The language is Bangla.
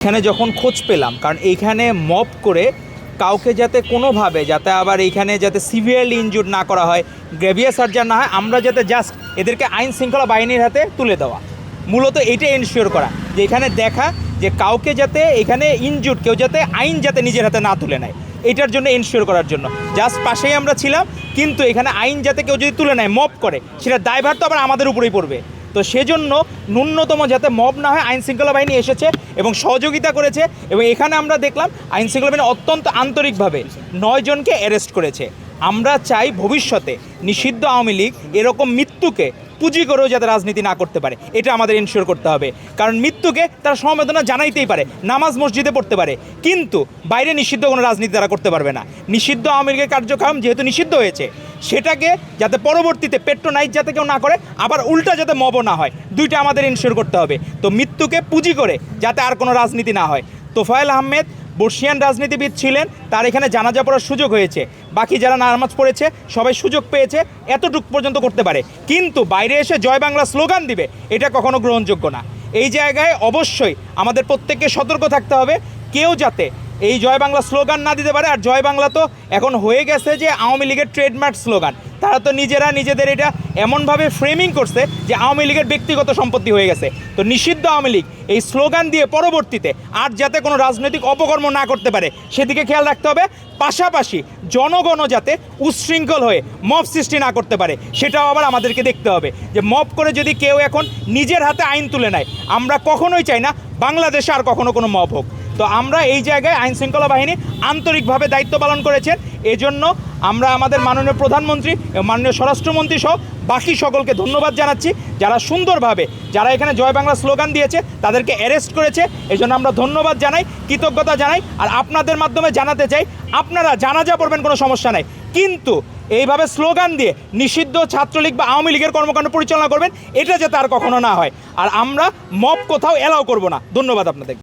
এখানে যখন খোঁজ পেলাম, কারণ এইখানে মব করে কাউকে যাতে কোনোভাবে যাতে আবার এইখানে যাতে সিভিয়ারলি ইনজুর্ড না করা হয়, গ্রেভিয়ার সার্জারি না হয়, আমরা যাতে জাস্ট এদেরকে আইন শৃঙ্খলা বাহিনীর হাতে তুলে দেওয়া, মূলত এইটা এনশিওর করা যে এখানে দেখা যে কাউকে যাতে এখানে ইনজুর্ড কেউ যাতে আইন যাতে নিজের হাতে না তুলে নেয়, এটার জন্য এনশিওর করার জন্য জাস্ট পাশেই আমরা ছিলাম। কিন্তু এখানে আইন যাতে কেউ যদি তুলে নেয়, মব করে, সেটা দায়ভার তো আবার আমাদের উপরেই পড়বে। তো সেজন্য ন্যূনতম যাতে মব না হয়, আইন শৃঙ্খলা বাহিনী এসেছে এবং সহযোগিতা করেছে। এবং এখানে আমরা দেখলাম আইন শৃঙ্খলা বাহিনী অত্যন্ত আন্তরিকভাবে 9 জনকে অ্যারেস্ট করেছে। আমরা চাই ভবিষ্যতে নিষিদ্ধ আওয়ামী লীগ এরকম মৃত্যুকে পুঁজি করেও যাতে রাজনীতি না করতে পারে, এটা আমাদের এনশিওর করতে হবে। কারণ মৃত্যুকে তারা সমবেদনা জানাইতেই পারে, নামাজ মসজিদে পড়তে পারে, কিন্তু বাইরে নিষিদ্ধ কোনো রাজনীতি তারা করতে পারবে না। নিষিদ্ধ আওয়ামী লীগের কার্যক্রম যেহেতু নিষিদ্ধ হয়েছে, সেটাকে যাতে পরবর্তীতে পেট্রোনাইজ যাতে কেউ না করে, আবার উল্টা যাতে মবও না হয়, দুইটা আমাদের এনশিওর করতে হবে। তো মৃত্যুকে পুঁজি করে যাতে আর কোনো রাজনীতি না হয়। তোফায়েল আহমেদ বর্ষিয়ান রাজনীতিবিদ ছিলেন, তার এখানে জানাজা পড়ার সুযোগ হয়েছে, বাকি যারা নামাজ পড়েছে সবাই সুযোগ পেয়েছে, এতটুকু পর্যন্ত করতে পারে। কিন্তু বাইরে এসে জয় বাংলা স্লোগান দিবে, এটা কখনো গ্রহণযোগ্য না। এই জায়গায় অবশ্যই আমাদের প্রত্যেককে সতর্ক থাকতে হবে, কেউ যাতে এই জয় বাংলা স্লোগান না দিতে পারে। আর জয় বাংলা তো এখন হয়ে গেছে যে আওয়ামী লীগের ট্রেডমার্ক স্লোগান, তারা তো নিজেরা নিজেদের এটা এমনভাবে ফ্রেমিং করছে যে আওয়ামী লীগের ব্যক্তিগত সম্পত্তি হয়ে গেছে। তো নিষিদ্ধ আওয়ামী লীগ এই স্লোগান দিয়ে পরবর্তীতে আর যাতে কোনো রাজনৈতিক অপকর্ম না করতে পারে, সেদিকে খেয়াল রাখতে হবে। পাশাপাশি জনগণও যাতে উচ্ছৃঙ্খল হয়ে মব সৃষ্টি না করতে পারে, সেটাও আবার আমাদেরকে দেখতে হবে। যে মব করে যদি কেউ এখন নিজের হাতে আইন তুলে নেয়, আমরা কখনোই চাই না বাংলাদেশে আর কখনো কোনো মব হোক। তো আমরা এই জায়গায় আইন শৃঙ্খলা বাহিনী আন্তরিকভাবে দায়িত্ব পালন করেছেন, এজন্য আমরা আমাদের মাননীয় প্রধানমন্ত্রী এবং মাননীয় স্বরাষ্ট্রমন্ত্রী সহ বাকি সকলকে ধন্যবাদ জানাচ্ছি, যারা সুন্দরভাবে যারা এখানে জয় বাংলা স্লোগান দিয়েছে তাদেরকে অ্যারেস্ট করেছে। এজন্য আমরা ধন্যবাদ জানাই, কৃতজ্ঞতা জানাই। আর আপনাদের মাধ্যমে জানাতে চাই, আপনারা জানাজা পড়বেন, কোনো সমস্যা নাই, কিন্তু এইভাবে স্লোগান দিয়ে নিষিদ্ধ ছাত্রলীগ বা আওয়ামী লীগের কর্মকাণ্ড পরিচালনা করবেন, এটা যাতে আর কখনো না হয়। আর আমরা মব কোথাও অ্যালাউ করব না। ধন্যবাদ আপনাদের।